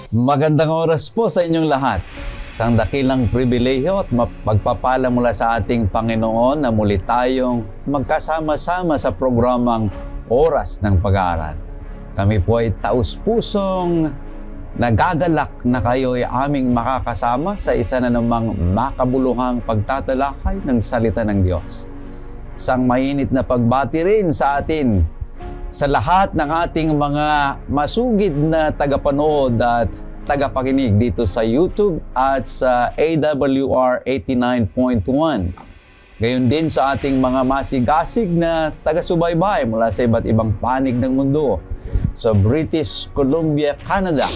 Magandang oras po sa inyong lahat. Isang dakilang pribilehiyo at pagpapala mula sa ating Panginoon na muli tayong magkasama-sama sa programang Oras ng Pag-aaral. Kami po ay taus-pusong nagagalak na kayo ay aming makakasama sa isa na namang makabuluhang pagtatalakay ng salita ng Diyos. Isang mainit na pagbati rin sa atin sa lahat ng ating mga masugid na tagapanood at tagapakinig dito sa YouTube at sa AWR 89.1. Gayon din sa ating mga masigasig na taga-subaybay mula sa iba't ibang panig ng mundo. Sa British Columbia, Canada,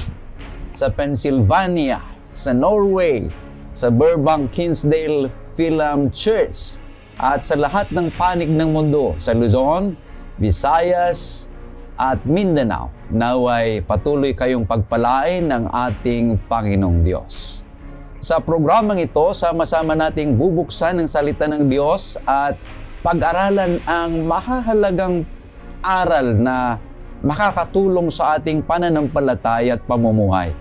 sa Pennsylvania, sa Norway, sa Burbank Kinsdale Film Church, at sa lahat ng panig ng mundo, sa Luzon, Visayas, at Mindanao. Naway patuloy kayong pagpalain ng ating Panginoong Diyos. Sa programang ito, sama-sama nating bubuksan ang salita ng Diyos at pag-aralan ang mahahalagang aral na makakatulong sa ating pananampalataya at pamumuhay.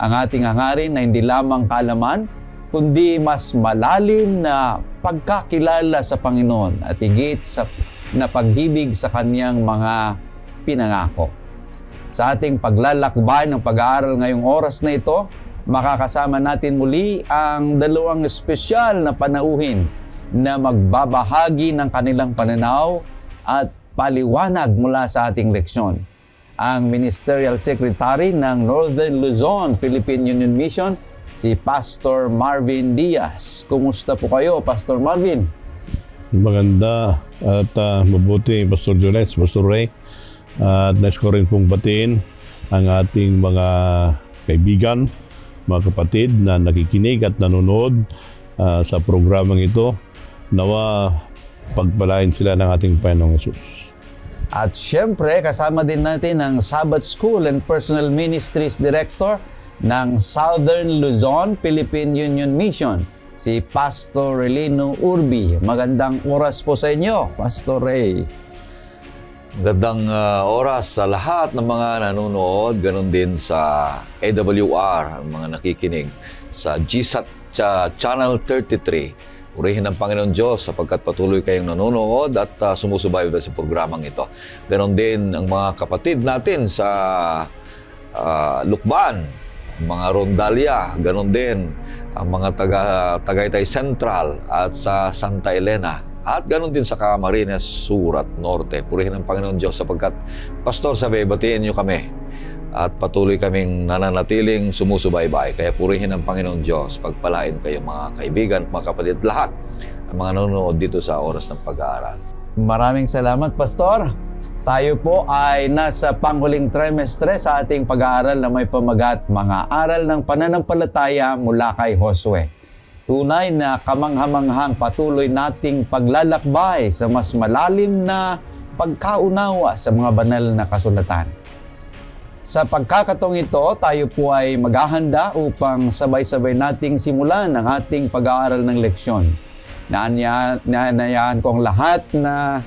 Ang ating hangarin na hindi lamang kaalaman, kundi mas malalim na pagkakilala sa Panginoon at higit sa na pag-ibig sa Kanyang mga pinangako. Sa ating paglalakbay ng pag-aaral ngayong oras na ito, makakasama natin muli ang dalawang espesyal na panauhin na magbabahagi ng kanilang pananaw at paliwanag mula sa ating leksyon. Ang Ministerial Secretary ng Northern Luzon, Philippine Union Mission, si Pastor Marvin Diaz. Kumusta po kayo, Pastor Marvin? Maganda at mabuti, Pastor Jones, Pastor Ray. At nais ko rin pong batiin ang ating mga kaibigan, mga kapatid na nakikinig at nanonood sa programang ito. Nawa pagpalain sila ng ating Panginoong Hesus. At syempre, kasama din natin ang Sabbath School and Personal Ministries Director ng Southern Luzon, Philippine Union Mission, si Pastor Relino Urbi. Magandang oras po sa inyo, Pastor Ray. Magandang oras sa lahat ng mga nanonood, ganun din sa AWR, ang mga nakikinig sa GSAT Channel 33. Purihin ang Panginoon Diyos sapagkat patuloy kayong nanonood at sumusubaybay sa programang ito. Ganun din ang mga kapatid natin sa Lukban, mga Rondalia, ganun din ang mga Tagaytay Central at sa Santa Elena, at ganun din sa Camarines Sur at Norte. Purihin ang Panginoon Diyos sapagkat, Pastor, sabi, batiin niyo kami at patuloy kaming nananatiling sumusubaybay. Kaya purihin ang Panginoon Diyos, pagpalain kayo mga kaibigan, mga kapatid, lahat ang mga nanonood dito sa Oras ng Pag-aaral. Maraming salamat, Pastor. Tayo po ay nasa panghuling trimestre sa ating pag-aaral na may pamagat Mga Aral ng Pananampalataya mula kay Josue. Tunay na kamanghamanghang patuloy nating paglalakbay sa mas malalim na pagkaunawa sa mga banal na kasulatan. Sa pagkakataong ito, tayo po ay maghahanda upang sabay-sabay nating simulan ang ating pag-aaral ng leksyon. Naanayaan ko ang lahat na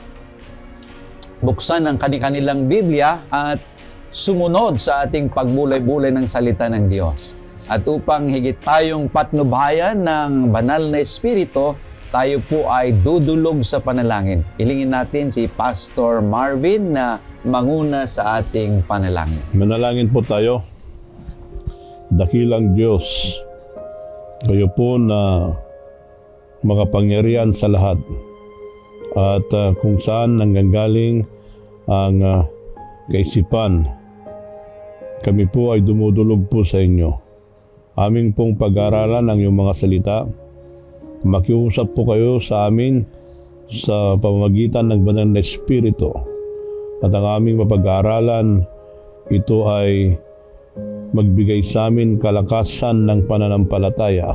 buksan ang kanilang Biblia at sumunod sa ating pagbulay-bulay ng salita ng Diyos. At upang higit tayong patnubayan ng banal na Espiritu, tayo po ay dudulog sa panalangin. Hilingin natin si Pastor Marvin na manguna sa ating panalangin. Manalangin po tayo. Dakilang Diyos, kayo po na makapangyarihan sa lahat. At kung saan nanggagaling ang kaisipan, kami po ay dumudulog po sa inyo. Aming pong pag-aralan ang iyong mga salita. Makiusap po kayo sa amin sa pamamagitan ng banal na Espiritu. At ang aming mapag-aaralan, ito ay magbigay sa amin kalakasan ng pananampalataya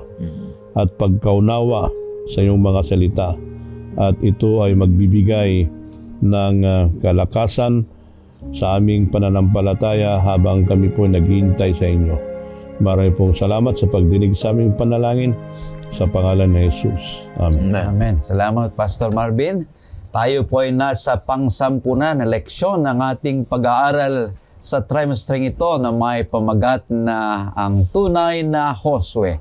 at pagkaunawa sa iyong mga salita. At ito ay magbibigay ng kalakasan sa aming pananampalataya habang kami po naghihintay sa inyo. Maraming pong salamat sa pagdinig sa aming panalangin sa pangalan ni Jesus. Amen. Amen. Salamat, Pastor Marvin. Tayo po ay nasa pangsampunan na leksyon ng ating pag-aaral sa trimestring ito na may pamagat na ang tunay na Josue.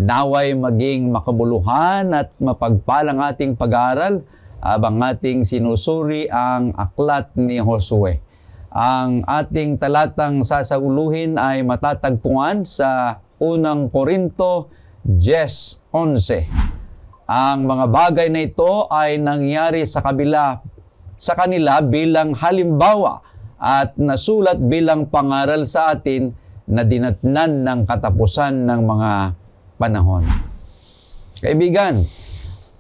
Naway maging makabuluhan at mapagpalang ating pag-aaral habang ating sinusuri ang aklat ni Josue. Ang ating talatang sasauluhin ay matatagpuan sa unang Korinto 10:11. Ang mga bagay na ito ay nangyari sa kanila bilang halimbawa at nasulat bilang pangaral sa atin na dinatnan ng katapusan ng mga panahon. Kaibigan,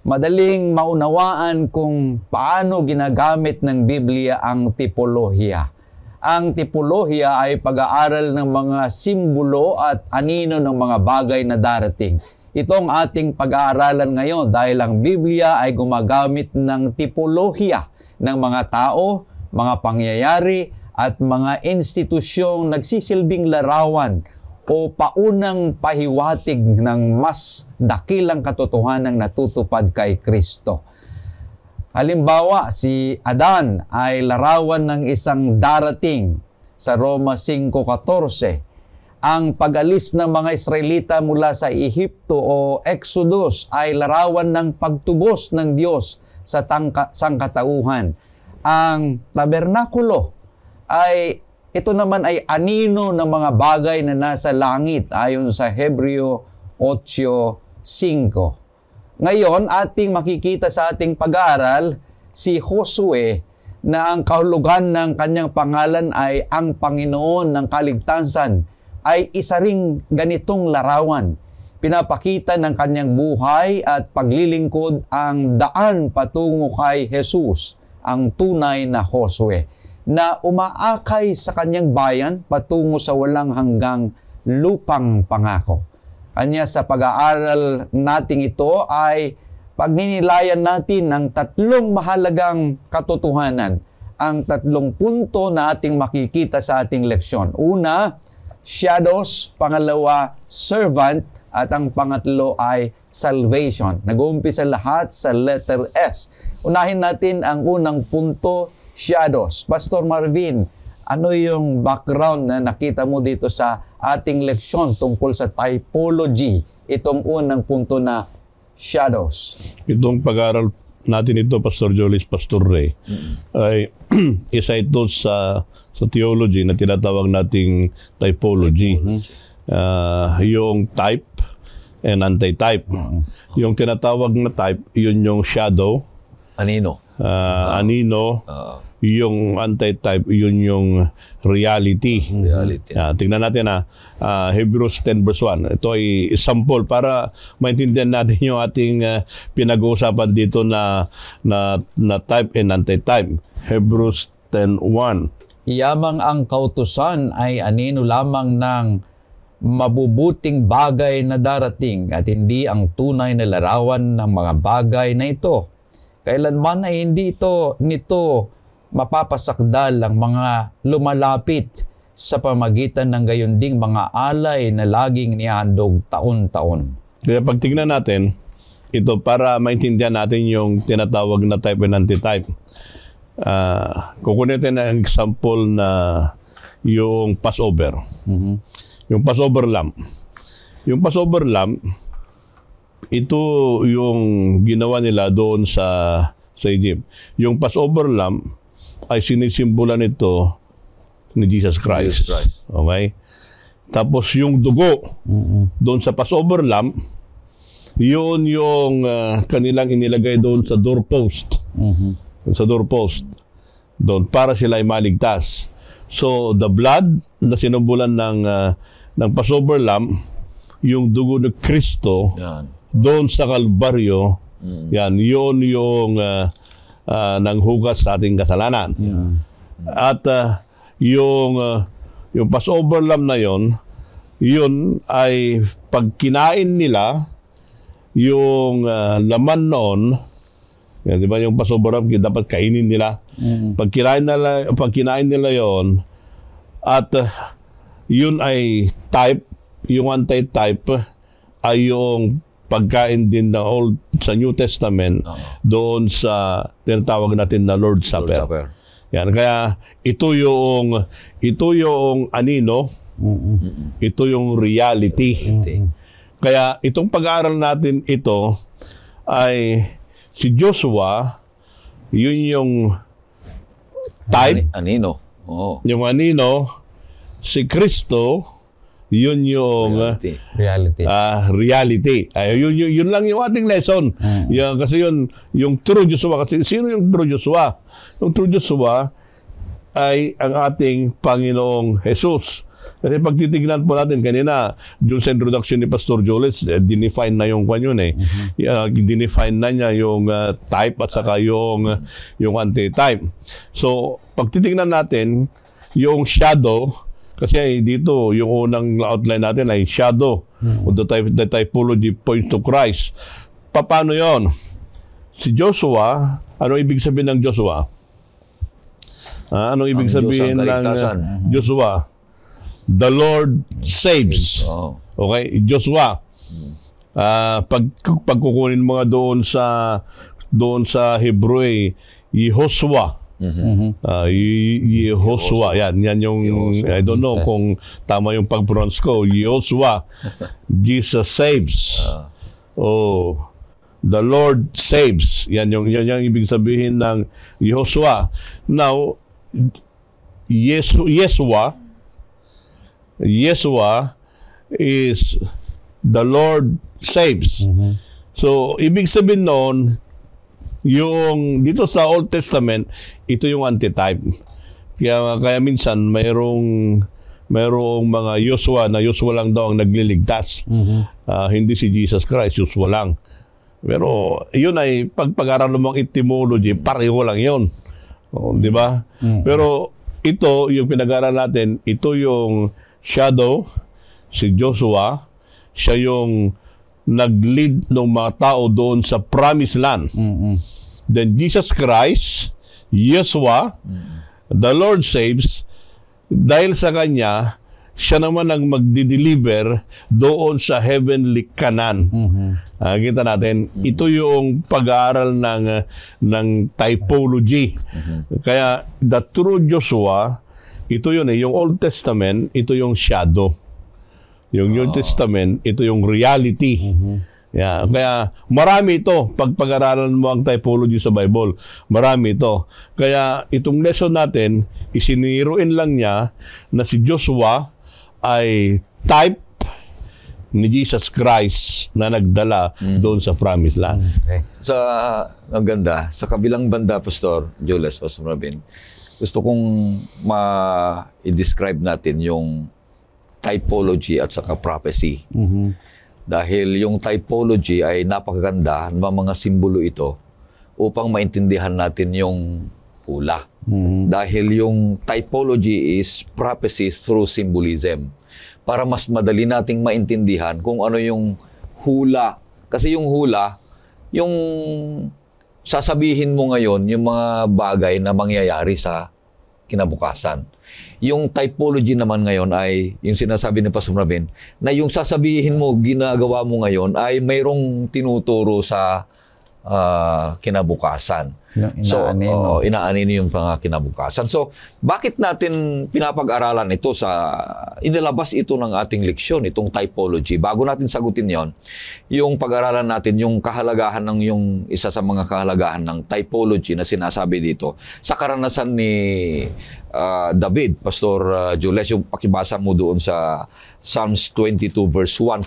madaling maunawaan kung paano ginagamit ng Biblia ang tipolohiya. Ang tipolohiya ay pag-aaral ng mga simbolo at anino ng mga bagay na darating. Itong ating pag-aaralan ngayon dahil ang Biblia ay gumagamit ng tipolohiya ng mga tao, mga pangyayari at mga institusyong nagsisilbing larawan o paunang pahiwatig ng mas dakilang katotohanang natutupad kay Kristo. Halimbawa, si Adan ay larawan ng isang darating sa Roma 5:14. Ang pag-alis ng mga Israelita mula sa Ehipto o Exodus ay larawan ng pagtubos ng Diyos sa sangkatauhan. Ang tabernakulo ito naman ay anino ng mga bagay na nasa langit ayon sa Hebreo 8:5. Ngayon, ating makikita sa ating pag-aaral si Josue na ang kahulugan ng kanyang pangalan ay ang Panginoon ng Kaligtasan ay isa ring ganitong larawan. Pinapakita ng kanyang buhay at paglilingkod ang daan patungo kay Jesus, ang tunay na Josue, na umaakay sa kanyang bayan patungo sa walang hanggang lupang pangako. Kanya sa pag-aaral nating ito ay pagninilayan natin ang tatlong mahalagang katotohanan, ang tatlong punto na ating makikita sa ating leksyon. Una, shadows, pangalawa, servant, at ang pangatlo ay salvation. Nag-uumpisa lahat sa letter S. Unahin natin ang unang punto, shadows. Pastor Marvin, ano yung background na nakita mo dito sa ating leksyon tungkol sa typology, itong unang punto na shadows? Itong pag-aaral natin ito, Pastor Jolis, Pastor Ray, ay isa ito sa theology na tinatawag nating typology. Yung type and anti-type. Yung tinatawag na type, yun yung shadow. Anino. Anino. Yung anti-type, yun yung reality. Tingnan natin Hebrews 10:1. Ito ay sample para maintindihan natin yung ating pinag-uusapan dito na type and anti-type. Hebrews 10:1. Iyamang ang kautusan ay anino lamang ng mabubuting bagay na darating at hindi ang tunay na larawan ng mga bagay na ito. Kailanman ay hindi nito mapapasakdal ang mga lumalapit sa pamagitan ng gayunding mga alay na laging nihandog taon-taon. Kaya pag tignan natin, ito para maintindihan natin yung tinatawag na type and anti-type. Kukunin natin ang example na yung Passover. Yung Passover lamb. Yung Passover lamb, ito yung ginawa nila doon sa Egypt. Yung Passover lamb ay sinisimbolan ito ni Jesus Christ. Okay? Tapos yung dugo doon sa Passover lamb, yun yung kanilang inilagay doon sa doorpost. Sa doorpost. Doon para sila ay maligtas. So the blood na sinumbulan ng Passover lamb, yung dugo ng Kristo doon sa Kalbaryo, yan, yun yung nanghugas sa ating kasalanan. At yung Passover lamb na yun ay pag kinain nila yung laman noon, yan, di ba yung Passover lamb dapat kainin nila. Pag kinain nila yon at yun ay type, yung anti-type ay yung pagkain din na sa New Testament doon sa tinatawag natin na Lord's Supper. Yan, kaya ito yung anino, ito yung reality. Kaya itong pag-aaral natin ito ay si Joshua, yun yung type, Anino. Oo. yung anino, si Kristo, yun yung Reality. Reality. Ay, yun lang yung ating lesson. Yan, kasi yung true Joshua. Kasi sino yung true Joshua? Yung true Joshua ay ang ating Panginoong Jesus. Kasi pag titignan po natin kanina, yung sa introduction ni Pastor Joles, dinefine na yung kwan yun eh. Dinefine na niya yung type at saka yung anti-type. So, pag titignan natin, yung shadow, kasi dito, yung unang outline natin ay shadow. The typology points to Christ. Paano yon? Si Joshua, ano ibig sabihin ng Joshua? Anong ibig sabihin ng Joshua? The Lord saves. Okay, Joshua. Pag kukunin mga doon sa Hebrew, Yehoshua. Yehoshua. Yan yung I don't know kung tama yung pag-pronounce ko. Yehoshua. Jesus saves. The Lord saves. Yan yung ibig sabihin ng Yehoshua. Now, Yeshua is the Lord saves. So, ibig sabihin noon, yung dito sa Old Testament, ito yung antitype. Kaya minsan mayroong mga Joshua na Joshua lang daw ang nagliligtas. Hindi si Jesus Christ, Joshua lang. Pero yun ay pag-aralan mo ang etymology, pareho lang yun. Di ba? Pero ito, yung pinag-aralan natin, ito yung shadow, si Joshua, siya yung nag-lead ng mga tao doon sa promised land. Then Jesus Christ, Yeshua, the Lord saves, dahil sa Kanya, siya naman ang magdi-deliver doon sa heavenly Canaan. Kita natin, ito yung pag-aaral ng typology. Kaya, the true Joshua, ito yun yung Old Testament, ito yung shadow. Yung New Testament, ito yung reality. Kaya marami ito. Pag pag-aralan mo ang typology sa Bible, marami ito. Kaya itong lesson natin, isiniruin lang niya na si Joshua ay type ni Jesus Christ na nagdala doon sa promised land. Ang ganda, sa kabilang banda, Pastor Jules, Pastor Robin, gusto kong i-describe natin yung typology at saka prophecy. Dahil yung typology ay napakaganda ng mga simbolo ito upang maintindihan natin yung hula. Dahil yung typology is prophecy through symbolism. Para mas madali nating maintindihan kung ano yung hula. Kasi yung hula, yung sasabihin mo ngayon, yung mga bagay na mangyayari sa kinabukasan. Yung typology naman ngayon ay, yung sinasabi ni Pastor Rabin, na yung sasabihin mo, ginagawa mo ngayon ay mayroong tinuturo sa kinabukasan. Inaanino yung kinabukasan. So, bakit natin pinapag-aralan ito inilabas ito ng ating leksyon, itong typology. Bago natin sagutin yon, yung pag-aralan natin, yung kahalagahan yung isa sa mga kahalagahan ng typology na sinasabi dito, sa karanasan ni David, Pastor Jules, yung pakibasa mo doon sa Psalms 22 verse 1,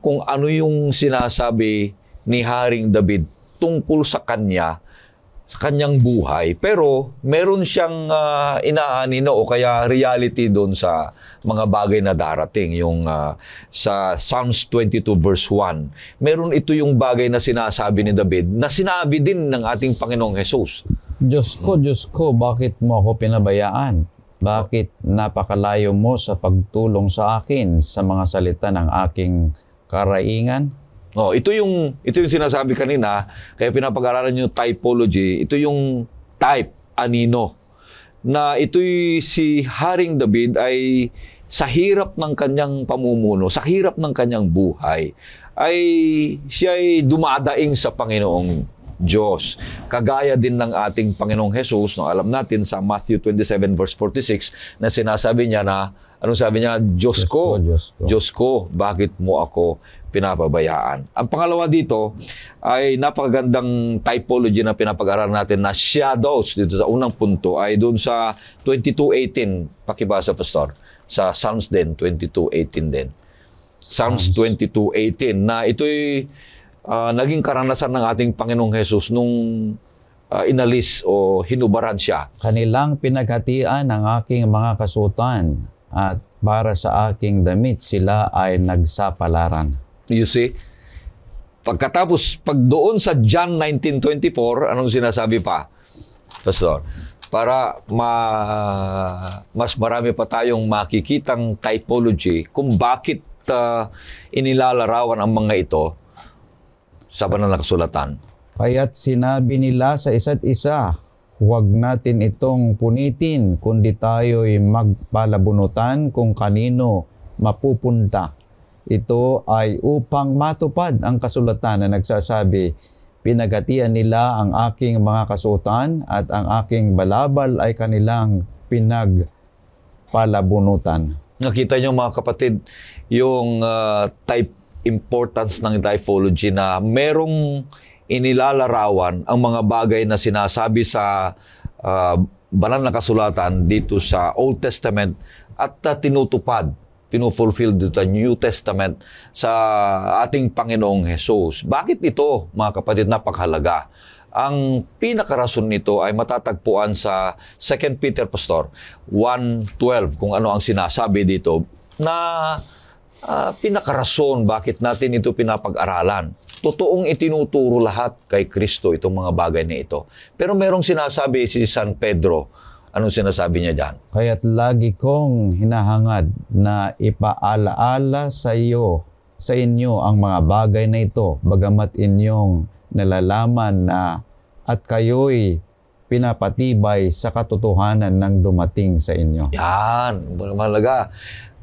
kung ano yung sinasabi ni Haring David tungkol sa kanyang buhay. Pero meron siyang inaanino o kaya reality doon sa mga bagay na darating. Yung sa Psalms 22 verse 1, meron ito yung bagay na sinasabi ni David na sinabi din ng ating Panginoong Jesus. Diyos ko, bakit mo ako pinabayaan? Bakit napakalayo mo sa pagtulong sa akin sa mga salita ng aking karaingan? Ito yung sinasabi kanina, kaya pinapag-aralan yung typology, ito yung type, anino, na ito'y si Haring David ay sa hirap ng kanyang pamumuno, sa hirap ng kanyang buhay, ay siya ay dumadaing sa Panginoong Diyos. Kagaya din ng ating Panginoong Jesus, no, alam natin sa Matthew 27 verse 46 na sinasabi niya na, anong sabi niya? Diyos ko, Diyos ko, bakit mo ako pinapabayaan? Ang pangalawa dito ay napakagandang typology na pinapag-aralan natin na shadows dito sa unang punto ay doon sa 22:18. Pakibasa, Pastor. Sa Psalms din, 22:18 din. Psalms 22:18 na ito'y naging karanasan ng ating Panginoong Jesus nung inalis o hinubaran siya. Kanilang pinaghatian ang aking mga kasutan at para sa aking damit sila ay nagsapalaran. You see? Pagkatapos, pag doon sa John 19:24, anong sinasabi pa? Pastor, para mas marami pa tayong makikitang typology kung bakit inilalarawan ang mga ito sa banal na kasulatan. Kaya't sinabi nila sa isa't isa, huwag natin itong punitin, kundi tayo'y magpalabunutan kung kanino mapupunta. Ito ay upang matupad ang kasulatan na nagsasabi, pinaghatian nila ang aking mga kasuotan at ang aking balabal ay kanilang pinagpalabunutan. Nakita niyo mga kapatid, yung importance ng typology na merong inilalarawan ang mga bagay na sinasabi sa banal na kasulatan dito sa Old Testament at tinutupad, pinufulfill dito sa New Testament sa ating Panginoong Jesus. Bakit ito, mga kapatid, napakahalaga? Ang pinakarason nito ay matatagpuan sa 2 Peter, Pastor, 1:12, kung ano ang sinasabi dito, na pinakarason bakit natin ito pinapag-aralan. Totoong itinuturo lahat kay Kristo itong mga bagay na ito. Pero merong sinasabi si San Pedro. Anong sinasabi niya dyan? Kaya't lagi kong hinahangad na ipaalaala sa inyo ang mga bagay na ito, bagamat inyong nalalaman na at kayo'y pinapatibay sa katotohanan ng dumating sa inyo. Yan, mahalaga.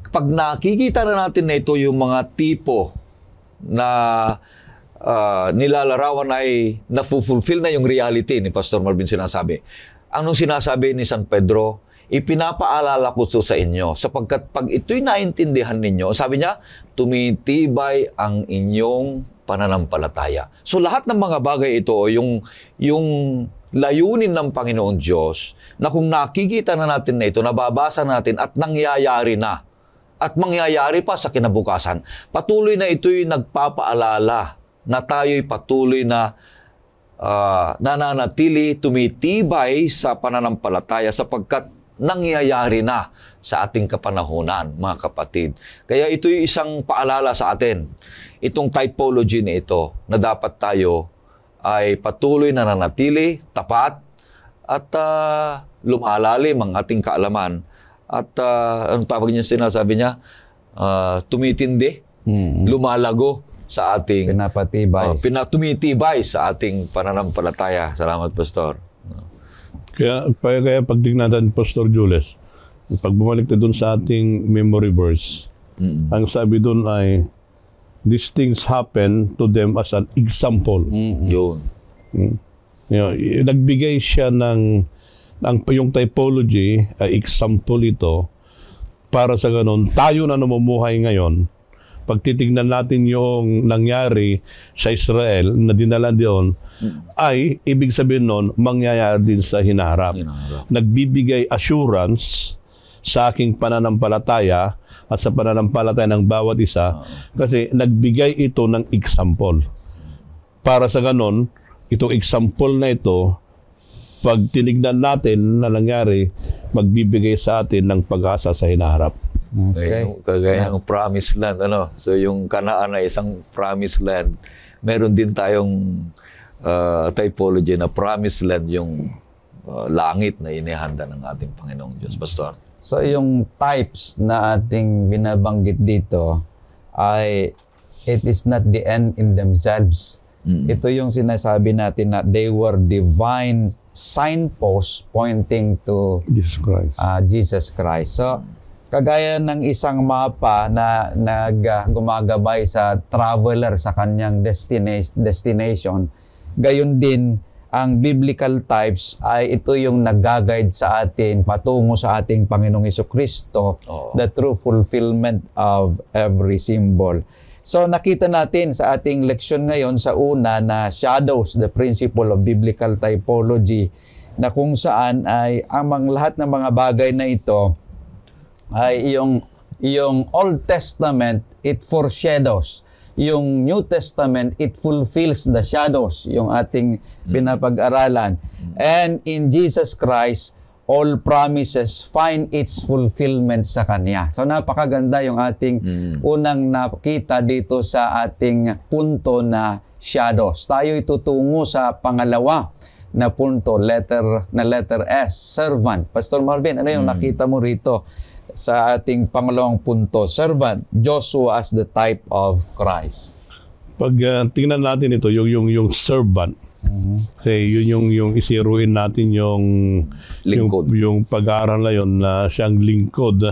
Pag nakikita na natin na ito yung mga tipo na nilalarawan ay na-fulfill na yung reality ni Pastor Marvin sinasabi. Anong sinasabi ni San Pedro? Ipinapaalala ko sa inyo sapagkat pag ito'y naintindihan ninyo, sabi niya, tumitibay ang inyong pananampalataya. So lahat ng mga bagay ito, yung layunin ng Panginoon Diyos, na kung nakikita na natin na ito, nababasa natin at nangyayari na, at mangyayari pa sa kinabukasan, patuloy na ito'y nagpapaalala na tayo'y patuloy na nananatili, tumitibay sa pananampalataya sapagkat nangyayari na sa ating kapanahunan, mga kapatid. Kaya ito'y isang paalala sa atin. Itong typology na ito na dapat tayo ay patuloy na nananatili, tapat, at lumalalim ang ating kaalaman. At anong tawag niya sinasabi niya? Tumitindi, lumalago sa ating tumitibay sa ating pananampalataya. Salamat, Pastor. Kaya pag tignan natin, Pastor Jules, pag bumalik tayo dun sa ating memory verse, ang sabi dun ay, these things happen to them as an example. Yun. Nagbigay siya yung typology, example ito, para sa ganun, tayo na namumuhay ngayon, pag titignan natin yung nangyari sa Israel na dinala doon, ay ibig sabihin nun, mangyayari din sa hinaharap. Nagbibigay assurance sa aking pananampalataya at sa pananampalataya ng bawat isa kasi nagbigay ito ng example. Para sa ganon, itong example na ito, pag tinignan natin na nangyari, magbibigay sa atin ng pag-asa sa hinaharap. Okay. Kagaya ng promised land. So yung Kanaan ay isang promised land. Meron din tayong typology na promised land, yung langit na inihanda ng ating Panginoong Diyos. Pastor? So yung types na ating binabanggit dito ay it is not the end in themselves. Ito yung sinasabi natin na they were divine signposts pointing to Jesus Christ. So kagaya ng isang mapa na gumagabay sa traveler sa kanyang destination, gayon din, ang biblical types ay ito yung nag-guide sa atin patungo sa ating Panginoong Hesukristo, the true fulfillment of every symbol. So nakita natin sa ating leksyon ngayon sa una na shadows, the principle of biblical typology, na kung saan ay lahat ng mga bagay na ito ay yung Old Testament, it foreshadows. Yung New Testament, it fulfills the shadows, yung ating pinapag-aralan. And in Jesus Christ, all promises find its fulfillment sa Kanya. So napakaganda yung ating unang nakita dito sa ating punto na shadows. Tayo itutungo sa pangalawa na punto, letter S, servant. Pastor Marvin, ano yung nakita mo rito sa ating pangalawang punto? Servant, Joshua as the type of Christ. Pag tingnan natin ito, yung servant, kasi yun yung isiruin natin yung lingkod. Yung pag-aaral na yun na siyang lingkod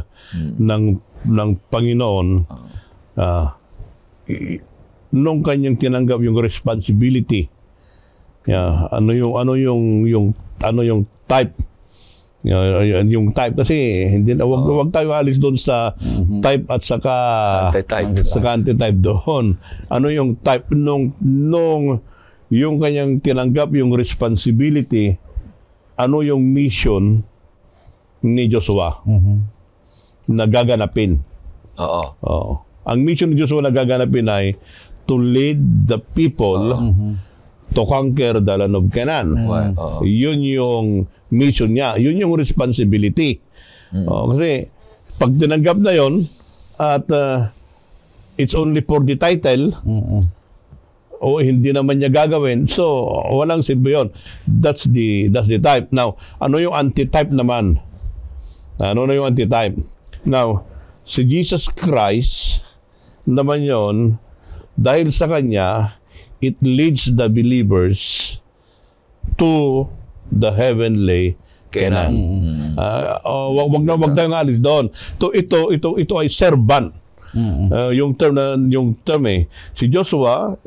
ng Panginoon. Nung kanyang tinanggap yung responsibility, ano yung type, yung type, kasi hindi na wag tayo alis doon sa type at saka anti-type doon. Ano yung type nung yung kanyang tinanggap yung responsibility, ano yung mission ni Joshua na gaganapin. Ang mission ni Joshua na gaganapin ay to lead the people to conquer the land of Canaan. Yun yung mission niya. Yun yung responsibility. Kasi pag tinanggap na yun at it's only for the title, hindi naman niya gagawin, so walang silbi yun. That's the type. Now, ano yung anti-type naman? Ano na yung anti-type? Now, si Jesus Christ naman yun, dahil sa Kanya, it leads the believers to the heavenly Canaan. Wag tayong alis doon. Ito ay servant. Yung term si Joshua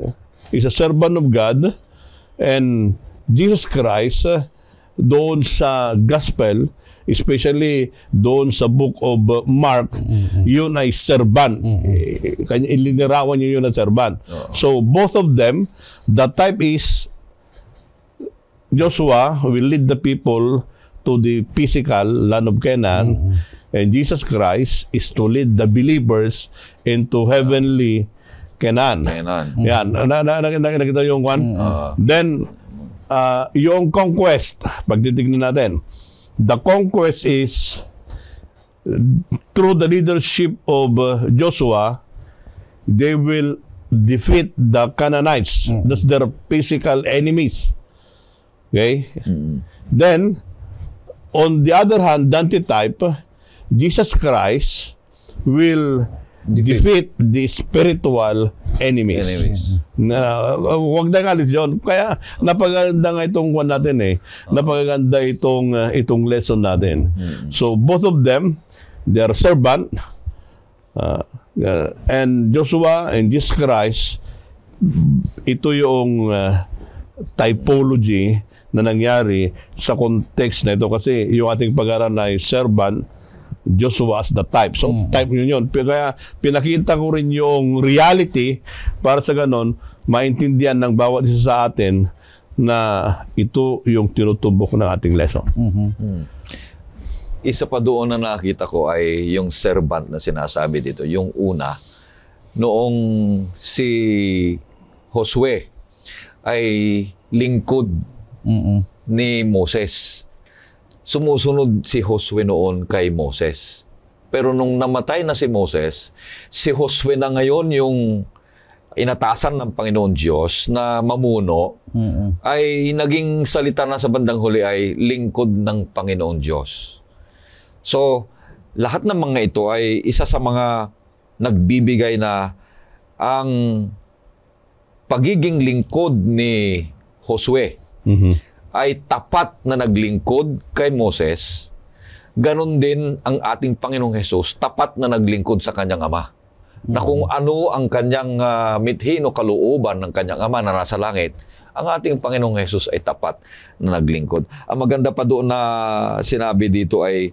is a servant of God, and Jesus Christ doon sa gospel, especially doon sa book of Mark, yun ay servant. Kanya ilinirawan niyo yun na servant. So both of them, the type is Joshua will lead the people to the physical land of Canaan, and Jesus Christ is to lead the believers into heavenly Canaan. Yan, nakita yung one. Then yung conquest, pag titignan natin, the conquest is through the leadership of Joshua, they will defeat the Canaanites. That's their physical enemies. Okay? Then, on the other hand, the antitype, Jesus Christ will defeat the spiritual enemies. Huwag na ngalis yun. Kaya napaganda nga itong one natin napaganda itong lesson natin. So both of them, they are servant, and Joshua and Jesus Christ, ito yung typology na nangyari sa context na ito, kasi yung ating pag-aaral na servant, Joshua as the type. So, type yun. Kaya pinakita ko rin yung reality para sa ganon, maintindihan ng bawat isa sa atin na ito yung tinutubok ng ating lesson. Isa pa doon na nakita ko ay yung servant na sinasabi dito. Yung una, noong si Josue ay lingkod ni Moses. Sumusunod si Josue noon kay Moses. Pero nung namatay na si Moses, si Josue na ngayon yung inatasan ng Panginoon Diyos na mamuno, ay naging salita na sa bandang huli ay lingkod ng Panginoon Diyos. So, lahat ng mga ito ay isa sa mga nagbibigay na ang pagiging lingkod ni Josue ay tapat na naglingkod kay Moses. Ganon din ang ating Panginoong Hesus, tapat na naglingkod sa kanyang ama. Na kung ano ang kanyang mithin o kalooban ng kanyang ama na nasa langit, ang ating Panginoong Hesus ay tapat na naglingkod. Ang maganda pa doon na sinabi dito ay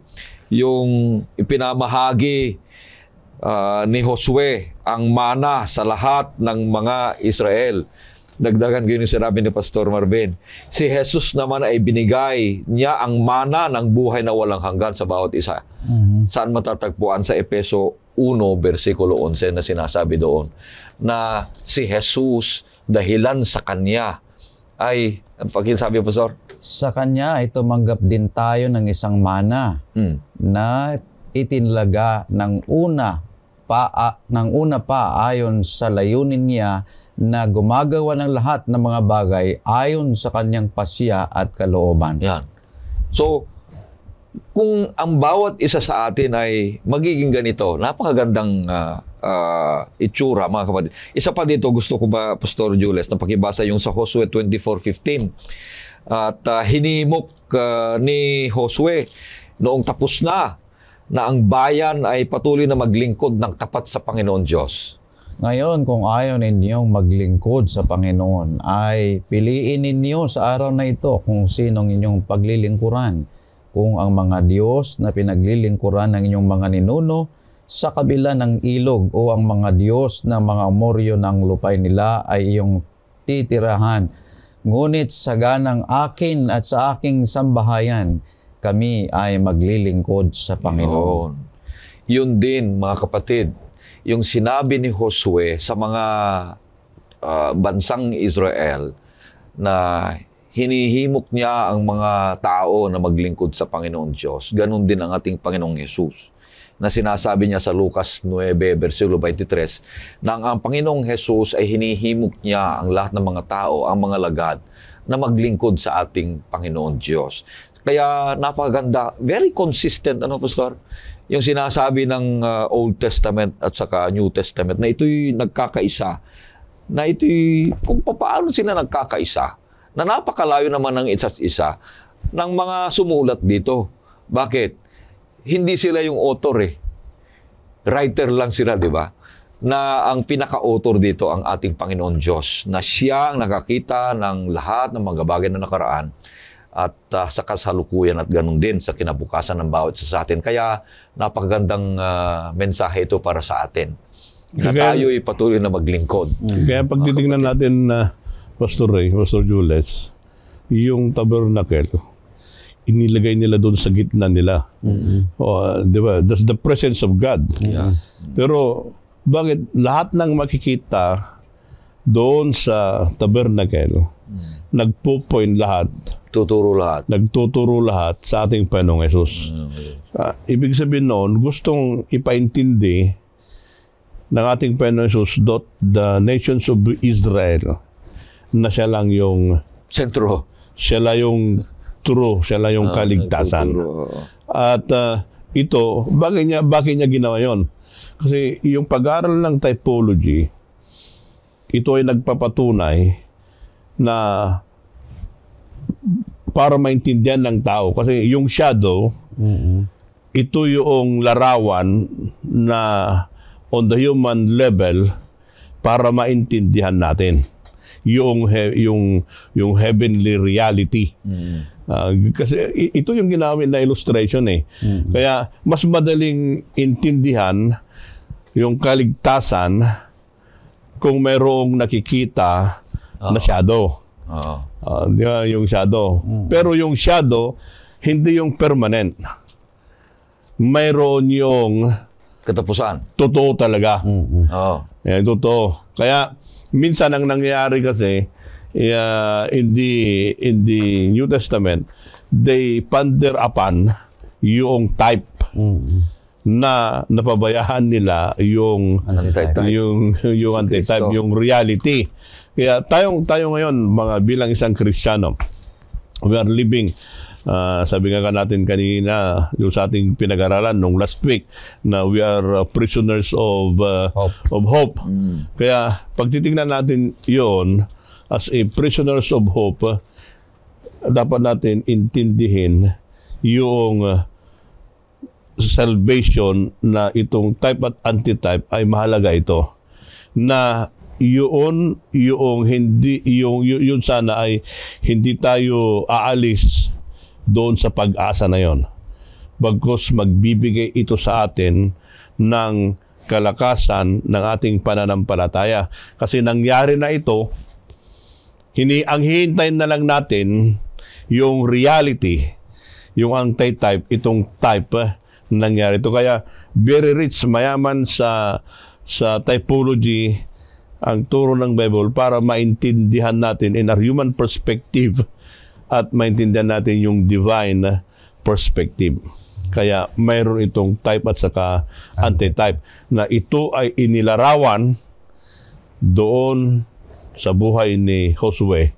yung ipinamahagi ni Josue ang mana sa lahat ng mga Israel. Dagdagan ko yung sinabi ni Pastor Marvin. Si Jesus naman ay binigay niya ang mana ng buhay na walang hanggan sa bawat isa. Saan matatagpuan? Sa Efeso 1, versikulo 11 na sinasabi doon na si Jesus dahilan sa Kanya ay, sabi Pastor? Sa Kanya ay tumanggap din tayo ng isang mana na itinalaga ng una pa ayon sa layunin niya na gumagawa ng lahat ng mga bagay ayon sa kanyang pasya at kalooban. Yan. So, kung ang bawat isa sa atin ay magiging ganito, napakagandang itsura, mga kapatid. Isa pa dito, gusto ko ba, Pastor Jules, na pakibasa yung sa Josue 24:15. At hinimok ni Josue noong tapos na ang bayan ay patuloy na maglingkod ng tapat sa Panginoon Diyos. Ngayon, kung ayaw ninyong maglingkod sa Panginoon, ay piliin ninyo sa araw na ito kung sinong inyong paglilingkuran. Kung ang mga Diyos na pinaglilingkuran ng inyong mga ninuno sa kabila ng ilog o ang mga Diyos ng mga Amoryo ng lupay nila ay iyong titirahan. Ngunit sa ganang akin at sa aking sambahayan, kami ay maglilingkod sa Panginoon. Yun din, mga kapatid, yung sinabi ni Josue sa mga bansang Israel na hinihimok niya ang mga tao na maglingkod sa Panginoon Diyos. Ganon din ang ating Panginoong Jesus na sinasabi niya sa Lucas 9, versikulo 23, na ang Panginoong Jesus ay hinihimok niya ang lahat ng mga tao, ang mga lagad, na maglingkod sa ating Panginoon Diyos. Kaya napakaganda, very consistent, Pastor? Yung sinasabi ng Old Testament at saka New Testament na ito'y nagkakaisa, na ito'y kung paano sila nagkakaisa, na napakalayo naman ng isa't isa ng mga sumulat dito. Bakit? Hindi sila yung author Writer lang sila, di ba? Na ang pinaka-author dito ang ating Panginoon Diyos, na siya ang nakakita ng lahat ng mga bagay na nakaraan at sa kasalukuyan at ganun din sa kinabukasan ng bawat isa sa atin. Kaya napakagandang mensahe ito para sa atin. Na tayo'y patuloy na maglingkod. Kaya pag titingnan natin na Pastor Ray, Pastor Jules, yung tabernacle, inilagay nila doon sa gitna nila. Di ba? That's the presence of God. Yeah. Pero bakit lahat ng makikita doon sa tabernacle, nagpo-point lahat, nagtuturo lahat sa ating Panginoong Hesus. Ibig sabihin noon, gustong ipaintindi ng ating Panginoong Hesus the nations of Israel na siya lang yung sentro. Siya lang yung true, siya lang yung kaligtasan. At ito, bakit niya ginawa yon? Kasi yung pag-aaral ng typology, ito ay nagpapatunay na para maintindihan ng tao. Kasi yung shadow, ito yung larawan na on the human level para maintindihan natin yung heavenly reality. Kasi ito yung ginamit na illustration Kaya mas madaling intindihan yung kaligtasan kung mayroong nakikita na shadow. Di ba, yung shadow. Pero yung shadow, hindi yung permanent. Mayroon yung katapusan. Totoo talaga. Totoo. Kaya minsan ang nangyayari kasi in the New Testament, they ponder upon yung type na napabayaan nila yung antitype, yung reality. Kaya tayo ngayon, mga bilang isang Kristiyano, we are living, sabi nga natin kanina, yung sa ating pinag-aralan nung last week, na we are prisoners of hope. Kaya pag titingnan natin yon as a prisoners of hope, dapat natin intindihin yung salvation na itong type at antitype ay mahalaga ito. Na yun sana ay hindi tayo aalis doon sa pag-asa na yon. Bagkus magbibigay ito sa atin ng kalakasan ng ating pananampalataya. Kasi nangyari na ito, ang hihintayin na lang natin yung reality, yung anti-type, itong type nangyari ito. Kaya very rich, mayaman sa typology ang turo ng Bible para maintindihan natin in our human perspective at maintindihan natin yung divine perspective. Kaya mayroon itong type at saka anti-type na ito ay inilarawan doon sa buhay ni Josue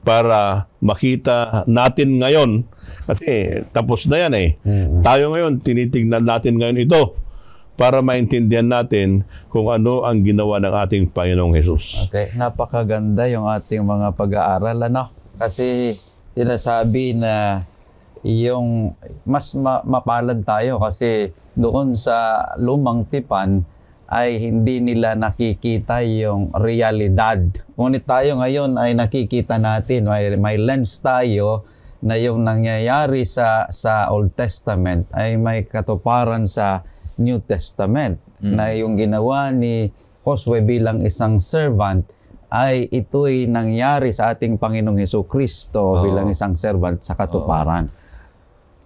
para makita natin ngayon, kasi tapos na yan eh. Tayo ngayon, tinitignan natin ngayon ito para maintindihan natin kung ano ang ginawa ng ating Panginoong Hesus. Okay, napakaganda yung ating mga pag-aaral, ano? Kasi sinasabi na yung mas mapalad tayo kasi doon sa lumang tipan ay hindi nila nakikita yung realidad. Ngunit tayo ngayon ay nakikita natin, may lens tayo na yung nangyayari sa Old Testament ay may katuparan sa New Testament. Na yung ginawa ni Josue bilang isang servant ay ito'y nangyari sa ating Panginoong Hesukristo bilang isang servant sa katuparan.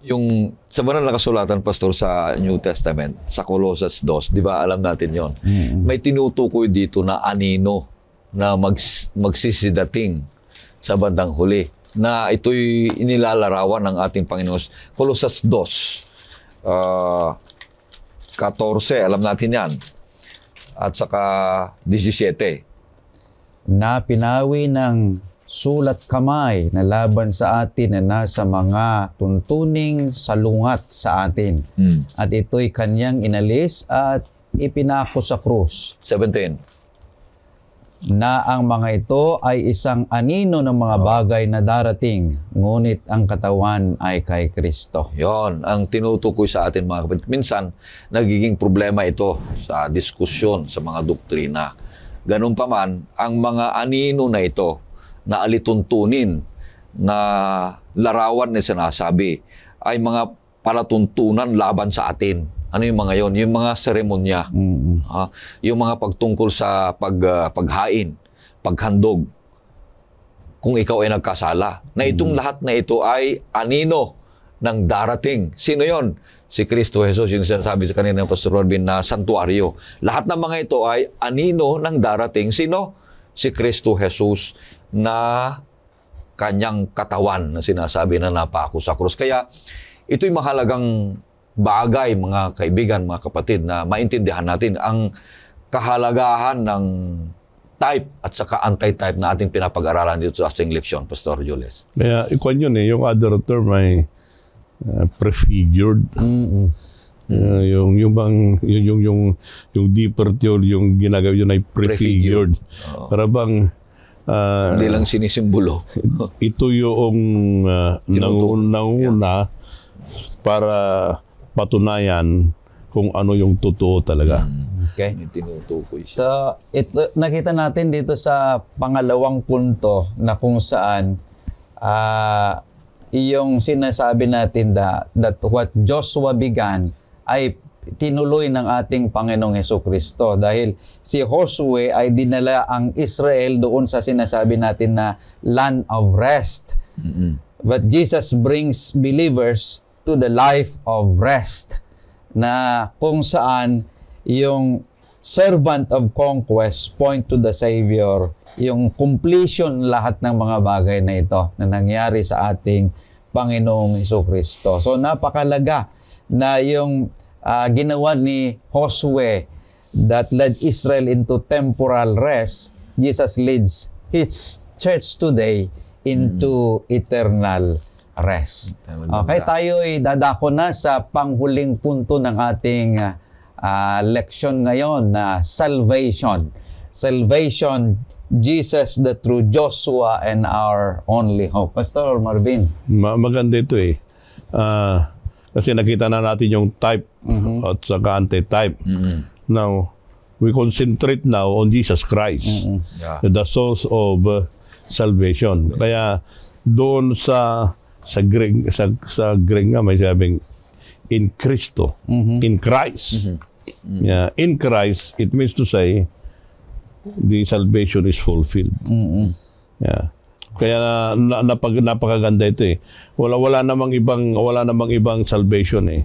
Yung sa banal na kasulatan, Pastor, sa New Testament, sa Colossus 2, di ba alam natin yon? May tinutukoy dito na anino na magsisidating sa bandang huli, na ito'y inilalarawan ng ating Panginoon. Colossus 2, 14, alam natin yan. At saka 17. Na pinawi ng sulat kamay na laban sa atin na nasa mga tuntuning salungat sa atin. At ito'y kanyang inalis at ipinako sa krus. 17. Na ang mga ito ay isang anino ng mga bagay na darating, ngunit ang katawan ay kay Kristo. Yon ang tinutukoy sa atin, mga kapatid. Minsan, nagiging problema ito sa diskusyon, sa mga doktrina. Ganun pa man, ang mga anino na ito, na alituntunin, na larawan na sinasabi, ay mga palatuntunan laban sa atin. Ano yung mga yon? Yung mga seremonya. Yung mga pagtungkol sa paghain, paghandog, kung ikaw ay nagkasala. Na itong lahat na ito ay anino ng darating. Sino yon? Si Kristo Jesus, yung sinasabi sa kanina ng Pastor Robin na santuario. Lahat ng mga ito ay anino ng darating. Sino? Si Kristo Jesus na kanyang katawan na sinasabi na napako sa krus. Kaya ito'y mahalagang bagay, mga kaibigan, mga kapatid, na maintindihan natin ang kahalagahan ng type at saka anti-type na ating pinapag-aralan dito sa ating leksyon, Pastor Jules. Kaya ikon yun eh, yung other term ay prefigured. Yung deeper theory, yung ginagawa yun ay prefigured. Para bang hindi lang sinisimbolo. Ito yung nanguna para patunayan kung ano yung totoo talaga. Okay. Tinutukoy siya. So, ito, nakita natin dito sa pangalawang punto na kung saan yung sinasabi natin that what Joshua began ay tinuloy ng ating Panginoong Hesukristo, dahil si Josue ay dinala ang Israel doon sa sinasabi natin na land of rest. But Jesus brings believers to the life of rest, na kung saan yung servant of conquest point to the Savior, yung completion lahat ng mga bagay na ito na nangyari sa ating Panginoong Hesukristo. So napakalaga na yung ginawa ni Josue that led Israel into temporal rest. Jesus leads His church today into eternal rest. Okay, tayo ay dadako na sa panghuling punto ng ating leksyon ngayon na salvation. Salvation, Jesus the true Joshua and our only hope. Pastor Marvin. Maganda ito eh. Kasi nakita na natin yung type at saka anti-type. Now, we concentrate now on Jesus Christ, the source of salvation. Kaya doon sa Greek nga may sabing in Cristo, in Christ. Yeah, in Christ, it means to say the salvation is fulfilled. Yeah. Kaya napakaganda ito eh. Wala namang ibang salvation eh.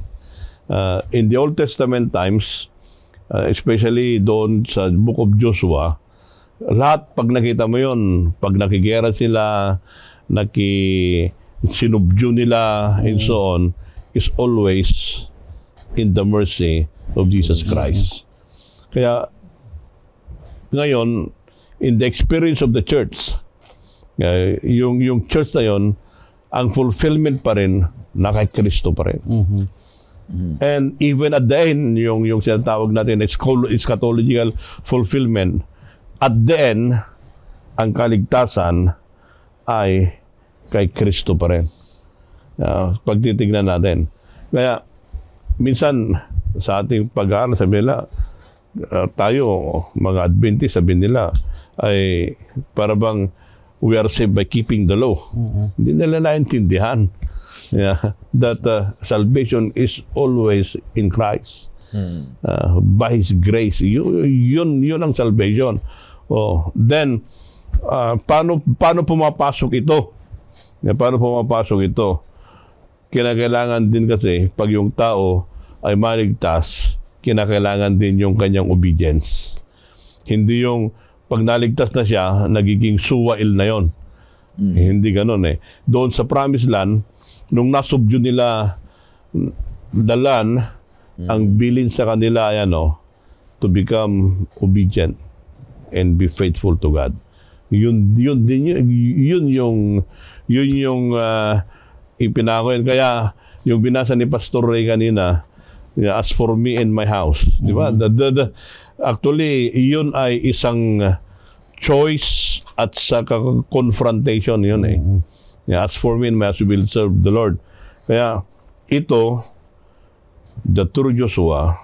In the Old Testament times, especially doon sa Book of Joshua, lahat pag nakita mo yun, pag nakigera sila, sinubdyo nila, and so on, is always in the mercy of Jesus Christ. Kaya, ngayon, in the experience of the church, yung church na yun, ang fulfillment pa rin, na kay Kristo pa rin. And even at the end, yung sinatawag natin, eschatological fulfillment, at the end, ang kaligtasan ay kay Kristo pa rin. Pag titignan natin. Kaya, minsan, sa ating pag-aaral, sabi nila, tayo, mga Adventist, sabi nila, ay para bang we are saved by keeping the law. Hindi nila naintindihan that salvation is always in Christ. By His grace. Yun ang salvation. Then, paano pumapasok ito? Paano pumapasok ito? Kinakailangan din kasi, pag yung tao ay maligtas, kinakailangan din yung kanyang obedience. Hindi yung pag naligtas na siya, nagiging suwail na yon. Hindi ganun eh. Doon sa Promised Land, nung nasubdyo nila dalan, ang bilin sa kanila ay to become obedient and be faithful to God. Yun yung ipinako yun. Kaya yung binasa ni Pastor Ray kanina, as for me and my house, di ba? Actually, yun ay isang choice at saka confrontation yun eh. As for me and my house, we will serve the Lord. Kaya ito, the true Joshua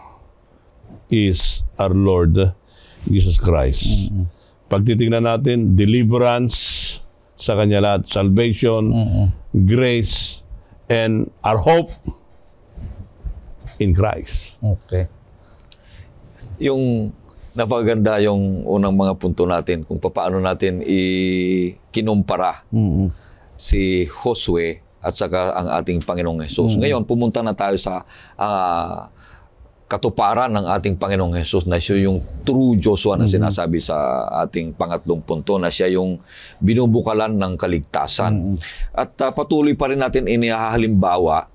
is our Lord Jesus Christ. Pag titingnan natin, deliverance sa Kanya lahat, salvation, grace, and our hope in Christ. Okay. Yung napaganda yung unang mga punto natin kung paano natin kinumpara si Josue at saka ang ating Panginoong Jesus. Ngayon, pumunta na tayo sa katuparan ng ating Panginoong Jesus na siya yung true Joshua na sinasabi sa ating pangatlong punto na siya yung binubukalan ng kaligtasan. At patuloy pa rin natin inihahalimbawa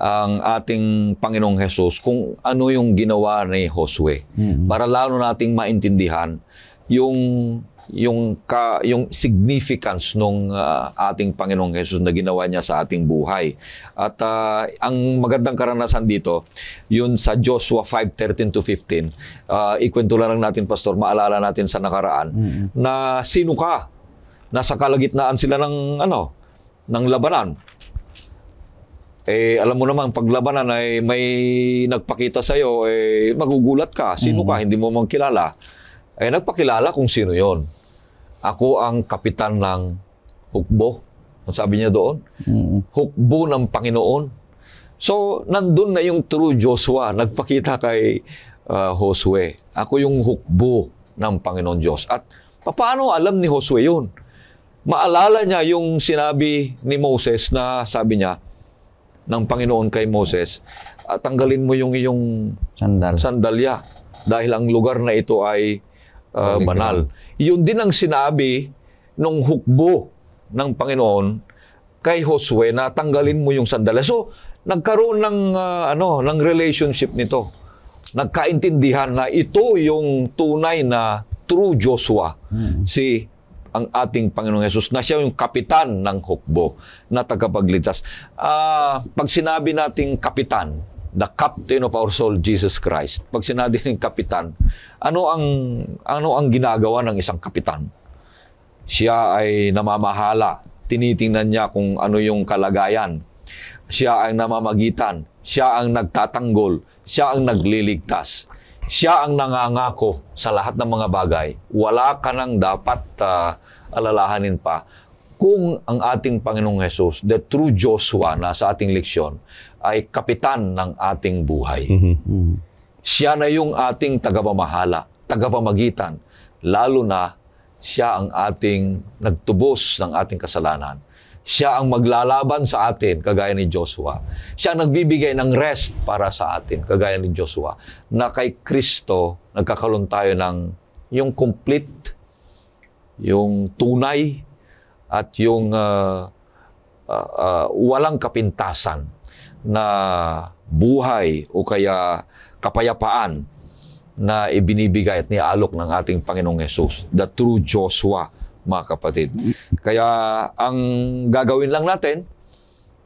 ang ating Panginoong Jesus kung ano yung ginawa ni Josue para lalo nating maintindihan yung significance nung ating Panginoong Jesus na ginawa niya sa ating buhay. At ang magandang karanasan dito, yun sa Joshua 5:13-15, ikwento lang natin, Pastor, maalala natin sa nakaraan, na sino ka? Nasa kalagitnaan sila ng labanan. Alam mo naman, paglabanan ay may nagpakita sa'yo, magugulat ka. Sino ka? Hindi mo mang kilala. Nagpakilala kung sino yon. Ako ang kapitan ng hukbo. Ang sabi niya doon? Hukbo ng Panginoon. So, nandun na yung true Joshua. Nagpakita kay Josue. Ako yung hukbo ng Panginoon Diyos. At paano alam ni Josue yun? Maalala niya yung sinabi ni Moses na sabi niya, ng Panginoon kay Moses, tanggalin mo yung iyong sandalya dahil ang lugar na ito ay banal. Yun din ang sinabi nung hukbo ng Panginoon kay Josue na tanggalin mo yung sandalya. So, nagkaroon ng relationship nito. Nagkaintindihan na ito yung tunay na true Joshua. Ang ating Panginoong Jesus na siya yung kapitan ng hukbo na tagapagligtas. Pag sinabi nating kapitan, the captain of our soul, Jesus Christ, pag sinabi ng kapitan, ano ang ginagawa ng isang kapitan? Siya ay namamahala. Tinitingnan niya kung ano yung kalagayan. Siya ang namamagitan. Siya ang nagtatanggol. Siya ang nagliligtas. Siya ang nangangako sa lahat ng mga bagay. Wala ka nang dapat alalahanin pa kung ang ating Panginoong Hesus, the true Joshua na sa ating leksyon, ay kapitan ng ating buhay. Siya na yung ating tagapamahala, tagapamagitan, lalo na siya ang ating nagtubos ng ating kasalanan. Siya ang maglalaban sa atin, kagaya ni Joshua. Siya ang nagbibigay ng rest para sa atin, kagaya ni Joshua. Na kay Kristo, nagkakaroon tayo ng yung complete, yung tunay, at yung walang kapintasan na buhay o kaya kapayapaan na ibinibigay at niaalok ng ating Panginoong Hesus. The true Joshua, mga kapatid. Kaya ang gagawin lang natin,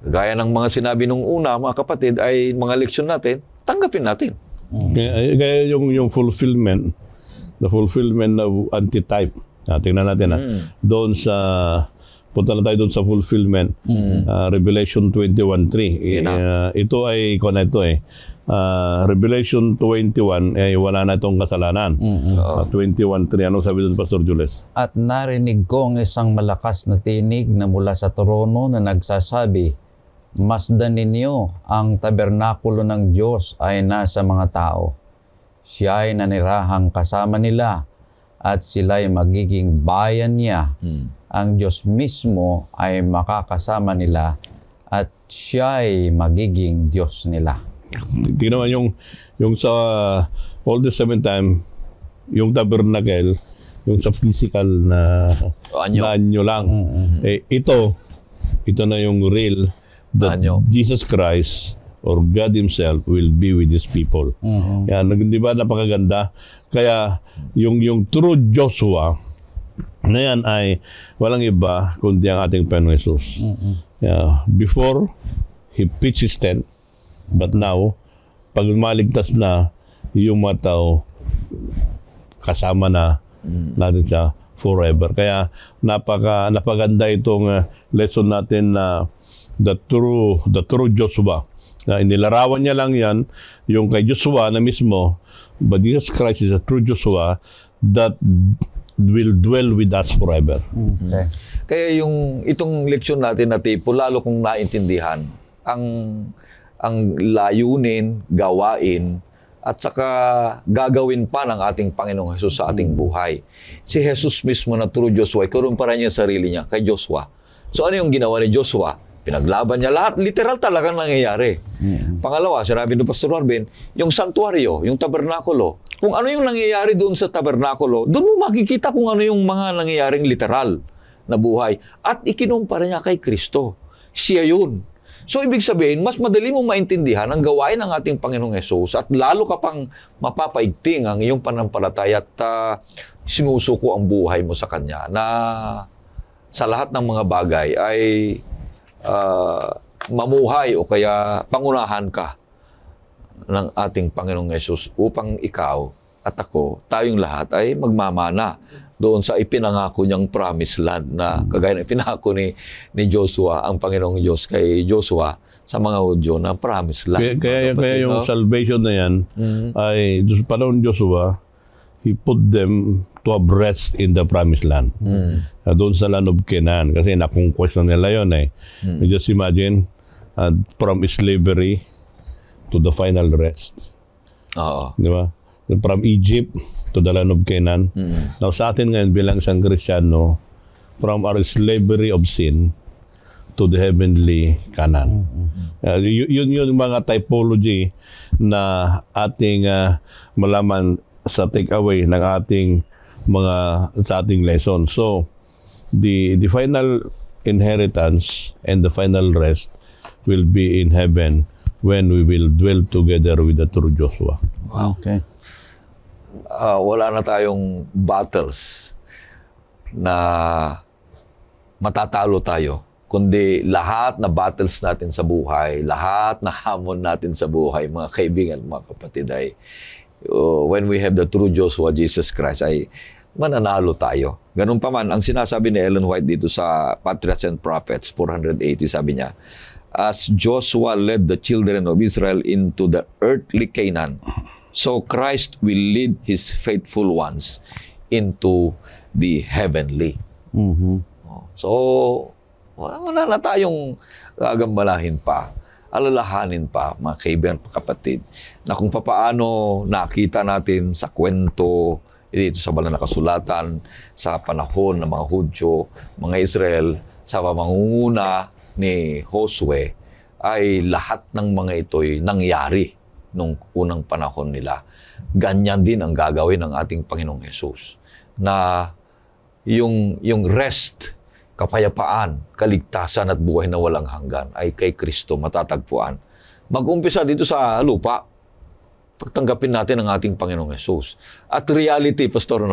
gaya ng mga sinabi nung una, mga kapatid, ay mga leksyon natin, tanggapin natin. Kaya yung fulfillment, the fulfillment of antitype, tingnan natin doon sa, punta na tayo doon sa fulfillment, Revelation 21:3. Ito ay, Revelation 21, wala na itong kasalanan. 21:3, anong sabi doon, Pastor Jules? At narinig ko ang isang malakas na tinig na mula sa trono na nagsasabi, masdan ninyo ang tabernakulo ng Diyos ay nasa mga tao. Siya ay nanirahang kasama nila at sila ay magiging bayan niya. Ang Diyos mismo ay makakasama nila at siya ay magiging Diyos nila. Tingnan mo yung sa Old Testament time, yung tabernacle, yung sa physical na anyo lang. Ito na yung real that Jesus Christ or God Himself will be with His people. Yan, di ba napakaganda? Kaya yung true Joshua na yan ay walang iba kundi ang ating Panginoong Hesus. Before, He pitched His tent, but now, pag maligtas na yung mga tao, kasama na natin siya forever. Kaya napaganda itong lesson natin na the true Joshua. Inilarawan niya lang yan, yung kay Joshua na mismo, but Jesus Christ is a true Joshua that will dwell with us forever. Okay. Kaya itong leksyon natin na tipo, lalo kong naintindihan ang layunin, gawain, at saka gagawin pa ng ating Panginoong Hesus sa ating buhay. Si Hesus mismo na true Joshua, kurumpara niya sarili niya kay Joshua. So ano yung ginawa ni Joshua? Pinaglaban niya lahat. Literal talagang nangyayari. Pangalawa, sinabi ni Pastor Marvin, yung santuario, yung tabernakulo. Kung ano yung nangyayari doon sa tabernakulo, doon mo makikita kung ano yung mga nangyayaring literal na buhay. At ikinumpara niya kay Kristo. Siya yun. So, ibig sabihin, mas madali mong maintindihan ang gawain ng ating Panginoong Hesus at lalo ka pang mapapaigting ang iyong panampalataya at sinusuko ang buhay mo sa Kanya na sa lahat ng mga bagay ay mamuhay o kaya pangunahan ka ng ating Panginoong Hesus upang ikaw at ako, tayong lahat ay magmamana doon sa ipinangako niyang promised land na kagaya ng ipinangako ni Joshua, ang Panginoong Diyos kay Joshua sa mga Hudyo na promised land. Kaya yung salvation na yan ay sa panahon ni Joshua, He put them to have rest in the promised land. Doon sa land of Canaan. Kasi na-conquest na nila yun eh. You just imagine, from slavery to the final rest. Di ba? From Egypt to the land of Canaan. Now sa atin ngayon bilang isang Kristiyano, from our slavery of sin to the heavenly Canaan. Yun yung mga typology na ating malaman sa take-away ng ating sa ating lesson. So, the final inheritance and the final rest will be in heaven when we will dwell together with the true Joshua. Wow. Okay. Wala na tayong battles na matatalo tayo, kundi lahat na battles natin sa buhay, lahat na hamon natin sa buhay, mga kaibigan, mga kapatid, ay when we have the true Joshua, Jesus Christ, ay mananalo tayo. Ganun pa man, ang sinasabi ni Ellen White dito sa Patriarchs and Prophets 480, sabi niya, as Joshua led the children of Israel into the earthly Canaan, So Christ will lead His faithful ones into the heavenly. So, wala na tayong gagambalahin pa, alalahanin pa, mga kaibigan, kapatid, na kung papaano nakita natin sa kwento, dito sa banal na kasulatan, sa panahon ng mga Hudyo, mga Israel, sa pamangunguna ni Josue, ay lahat ng mga ito'y nangyari nung unang panahon nila. Ganyan din ang gagawin ng ating Panginoong Hesus, na yung rest, kapayapaan, kaligtasan at buhay na walang hanggan ay kay Kristo matatagpuan. Mag-umpisa dito sa lupa, pagtanggapin natin ang ating Panginoong Hesus. At reality, Pastor,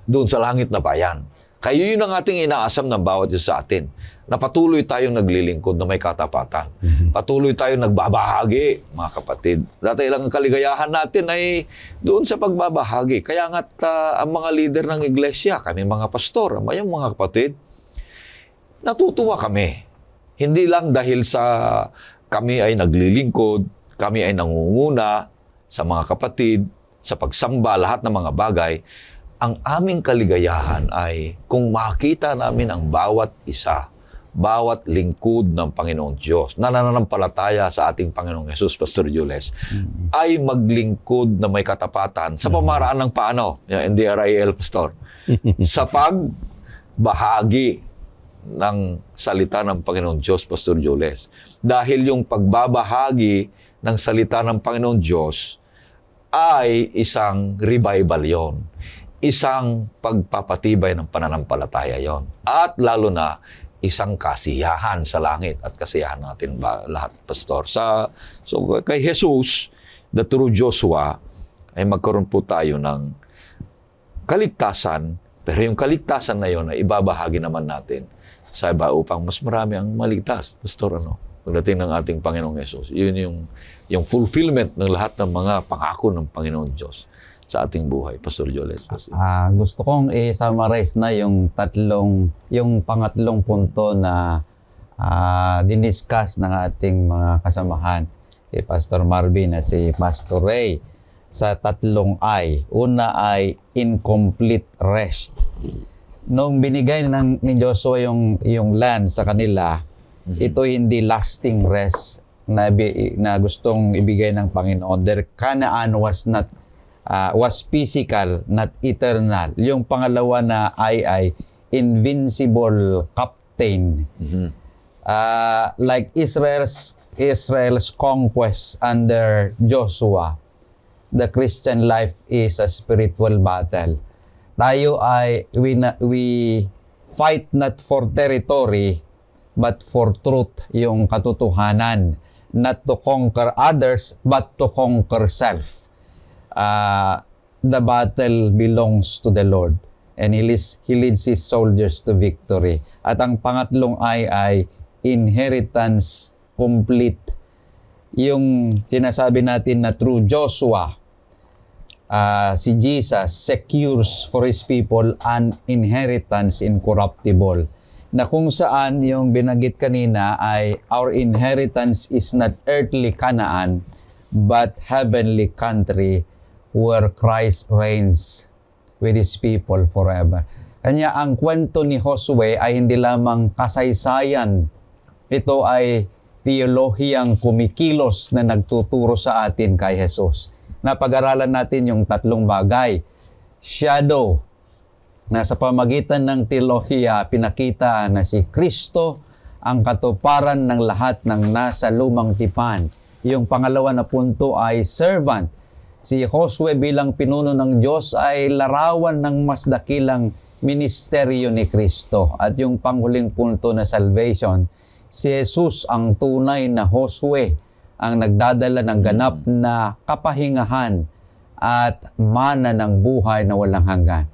doon sa langit na bayan. Kayo yun ang ating inaasam ng bawat isa sa atin, na patuloy tayong naglilingkod na may katapatan. Patuloy tayong nagbabahagi, mga kapatid. Dati lang ang kaligayahan natin ay doon sa pagbabahagi. Kaya nga't ang mga leader ng iglesia, kami mga pastor, mga kapatid, natutuwa kami. Hindi lang dahil sa kami ay naglilingkod, kami ay nangunguna sa mga kapatid, sa pagsamba, lahat ng mga bagay. Ang aming kaligayahan ay kung makita namin ang bawat isa, bawat lingkod ng Panginoong Diyos na nananampalataya sa ating Panginoong Hesus, Pastor Jules, ay maglingkod na may katapatan sa pamaraan ng paano? NDRIL, Pastor. Sa pagbahagi ng salita ng Panginoong Diyos, Pastor Jules. Dahil yung pagbabahagi ng salita ng Panginoong Diyos ay isang revival yon, isang pagpapatibay ng pananampalataya yon, at lalo na isang kasiyahan sa langit at kasiyahan natin ba lahat, Pastor. So kay Jesus, the true Joshua, ay magkaroon po tayo ng kaligtasan, pero yung kaligtasan na yon ay ibabahagi naman natin sa iba upang mas marami ang maligtas, Pastor, pagdating ng ating Panginoong Hesus. Yun yung fulfillment ng lahat ng mga pangako ng Panginoon Diyos sa ating buhay. Pastor Jules. Gusto kong i-summarize na yung pangatlong punto na diniscuss ng ating mga kasamahan kay Pastor Marvin na si Pastor Ray sa tatlong I. Una ay incomplete rest. Nung binigay ni Joshua yung land sa kanila, ito hindi lasting rest na gustong ibigay ng Panginoon. Their Canaan was physical, not eternal. Yung pangalawa na ay invincible captain. Like Israel's conquest under Joshua, the Christian life is a spiritual battle. Tayo we fight not for territory, but for truth, yung katotohanan. Not to conquer others, but to conquer self. The battle belongs to the Lord, and He leads His soldiers to victory. At ang pangatlong ay inheritance complete. Yung sinasabi natin na through Joshua, si Jesus secures for His people an inheritance incorruptible. Na kung saan yung binanggit kanina ay our inheritance is not earthly Canaan, but heavenly country where Christ reigns with His people forever. Kanya ang kwento ni Josue ay hindi lamang kasaysayan. Ito ay teolohiyang kumikilos na nagtuturo sa atin kay Jesus. Napag-aralan natin yung tatlong bagay. Shadow, na sa pamagitan ng teolohiya, pinakita na si Kristo ang katuparan ng lahat ng nasa lumang tipan. Yung pangalawa na punto ay servant. Si Josue bilang pinuno ng Diyos ay larawan ng mas dakilang ministeryo ni Kristo. At yung panghuling punto na salvation, si Jesus ang tunay na Josue, ang nagdadala ng ganap na kapahingahan at mana ng buhay na walang hanggan.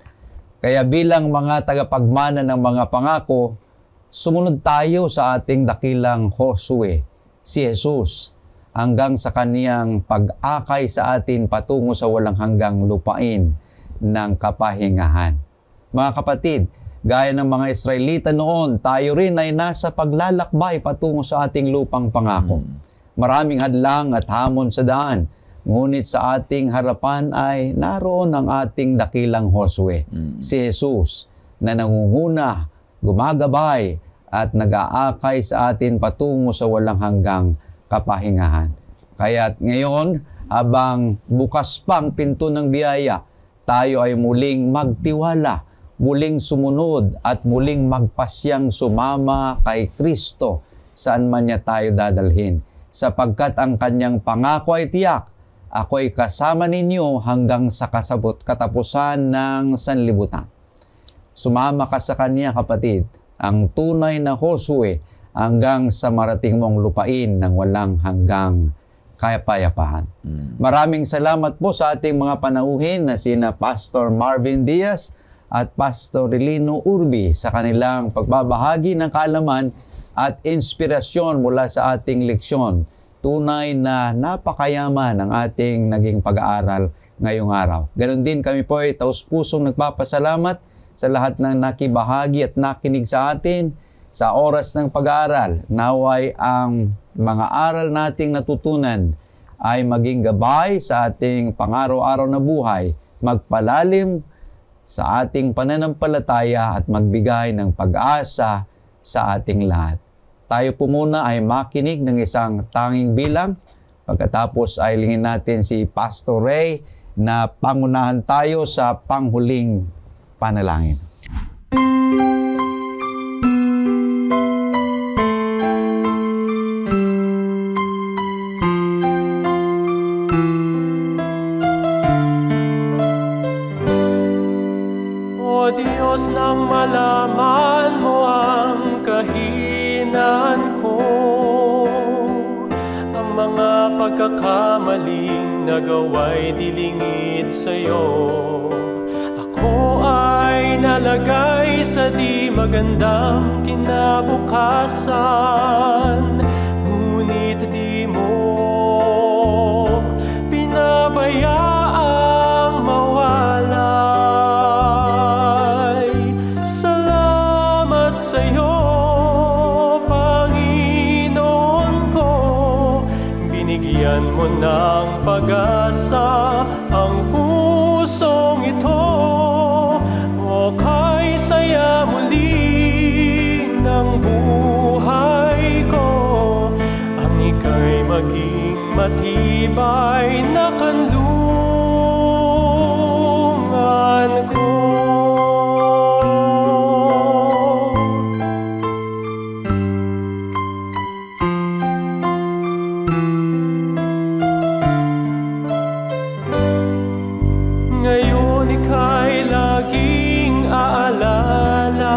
Kaya bilang mga tagapagmana ng mga pangako, sumunod tayo sa ating dakilang Josue, si Jesus, hanggang sa kaniyang pag-akay sa atin patungo sa walang hanggang lupain ng kapahingahan. Mga kapatid, gaya ng mga Israelita noon, tayo rin ay nasa paglalakbay patungo sa ating lupang pangako. Maraming hadlang at hamon sa daan. Ngunit sa ating harapan ay naroon ang ating dakilang Josue, si Jesus, na nangunguna, gumagabay, at nag-aakay sa atin patungo sa walang hanggang kapahingahan. Kaya't ngayon, habang bukas pang pinto ng biyaya, tayo ay muling magtiwala, muling sumunod, at muling magpasyang sumama kay Kristo saan man niya tayo dadalhin. Sapagkat ang kanyang pangako ay tiyak, ako'y kasama ninyo hanggang sa katapusan ng sanlibutan. Sumama ka sa kanya, kapatid, ang tunay na Josue, hanggang sa marating mong lupain ng walang hanggang kapayapaan. Maraming salamat po sa ating mga panauhin na sina Pastor Marvin Diaz at Pastor Relino Urbi sa kanilang pagbabahagi ng kaalaman at inspirasyon mula sa ating leksyon. Tunay na napakayaman ang ating naging pag-aaral ngayong araw. Ganon din kami po ay taus-pusong nagpapasalamat sa lahat ng nakibahagi at nakinig sa atin sa oras ng pag-aaral. Naway ang mga aral nating natutunan ay maging gabay sa ating pang-araw-araw na buhay, magpalalim sa ating pananampalataya at magbigay ng pag-asa sa ating lahat. Tayo po muna ay makinig ng isang tanging bilang. Pagkatapos ay lingin natin si Pastor Ray na pangunahan tayo sa panghuling panalangin. O Diyos, nang malaman mo ang kahinaan ko, ang mga pagkakamaling nagawa'y dilingid sa'yo. Ako ay nalagay sa di magandang kinabukasan, ngunit di mo pinabayaang mawalay. Salamat sa'yo, Panginoon ko, binigyan mo ng pag-asa ang pusong ito. O kay saya muli ng buhay ko, ang ika'y maging matibay na kanlungan ko. Ngayon ika'y laging aalalay,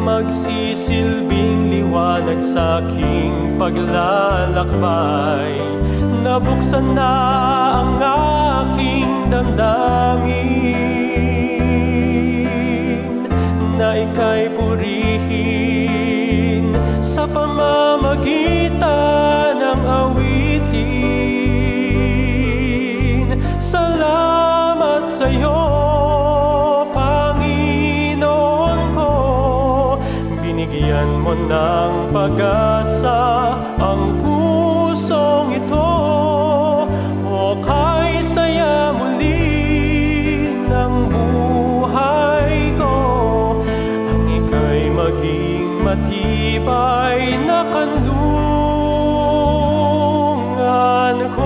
magsisilbing liwanag sa aking paglalakbay. Nabuksan na ang aking damdamin, na ika'y purihin sa pamamagitan ng awitin. Salamat sa'yo, Panginoon ko, binigyan mo ng pag-asa ang pusong ito. O kay saya muli ng buhay ko, ang ika'y maging matibay na kanlungan ko.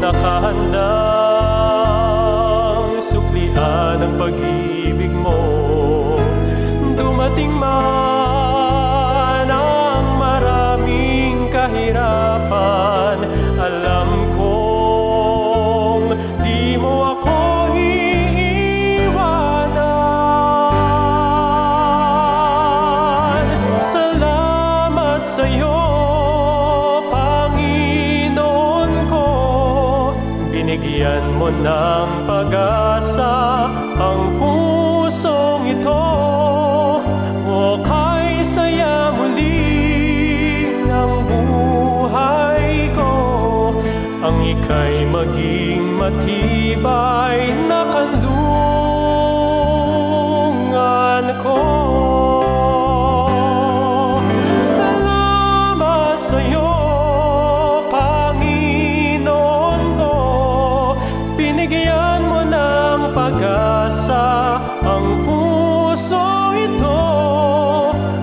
Nakahandang suklian ang pag-ibig mo. Dumating man ang maraming kahirapan, alam kong di mo ako iiwanan. Salamat sa'yo, binigyan mo ng pag-asa ang pusong ito. O kay saya muli ng buhay ko, ang ika'y maging matibay na kanlungan. pag-asa ang puso ito,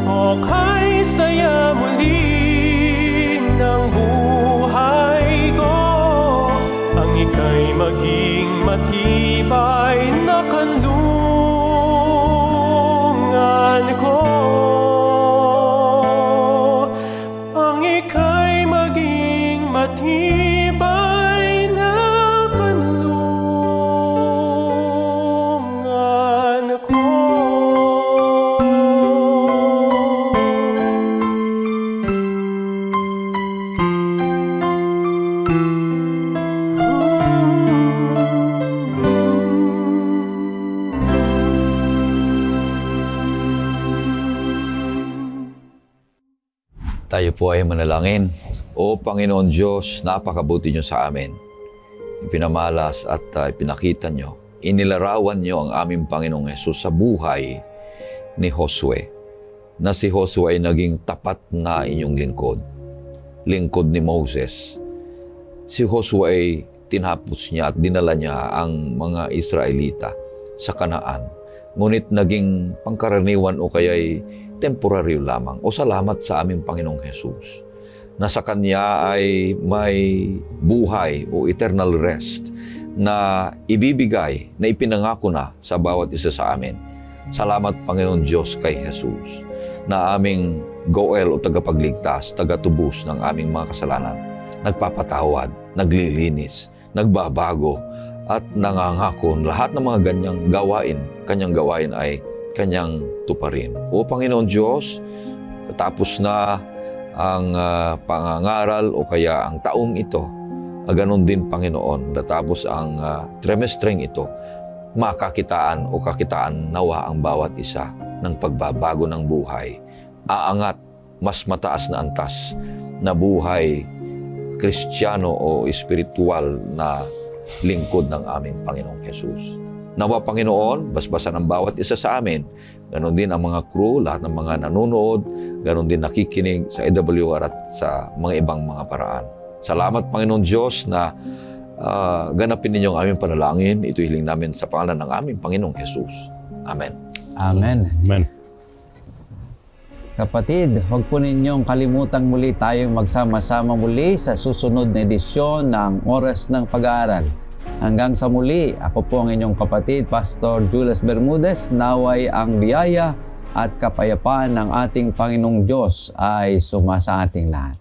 o kay saya muli ng buhay ko. Ang ika'y maging matibay na kanlungan ko. Ang ika'y maging matibay na kanlungan ko. Tayo po ay manalangin. O Panginoon Diyos, napakabuti niyo sa amin. Ipinamalas at ipinakita niyo, inilarawan niyo ang aming Panginoong Hesus sa buhay ni Josue. Na si Josue ay naging tapat na inyong lingkod ni Moses. Si Josue ay tinapos niya at dinala niya ang mga Israelita sa Kanaan. Ngunit naging pangkaraniwan o kaya'y temporaryo lamang. O salamat sa aming Panginoong Hesus na sa Kanya ay may buhay o eternal rest na ibibigay, na ipinangako na sa bawat isa sa amin. Salamat Panginoon Diyos kay Hesus na aming goel o tagapagligtas, tagatubos ng aming mga kasalanan, nagpapatawad, naglilinis, nagbabago, at nangangako lahat ng mga kanyang gawain ay kanyang tuparin. O Panginoon Diyos, tapos na ang pangangaral o kaya ang taong ito, ganon din Panginoon, natapos ang tremestreng ito, makakitaan o kakitaan nawa ang bawat isa ng pagbabago ng buhay, aangat, mas mataas na antas na buhay Kristiyano o espiritual na lingkod ng aming Panginoong Hesus. Nawa Panginoon, basbasan ang bawat isa sa amin. Ganon din ang mga crew, lahat ng mga nanonood, ganon din nakikinig sa AWR at sa mga ibang mga paraan. Salamat Panginoon Diyos na ganapin ninyo ang aming panalangin. Ito hiling namin sa pangalan ng aming Panginoong Hesus. Amen. Amen. Amen. Kapatid, huwag po ninyong kalimutang muli tayong magsama-sama muli sa susunod na edisyon ng Oras ng Pag-aaral. Hanggang sa muli, ako po ang inyong kapatid, Pastor Julius Bermudez. Naway ang biyaya at kapayapaan ng ating Panginoong Diyos ay sumasa ating lahat.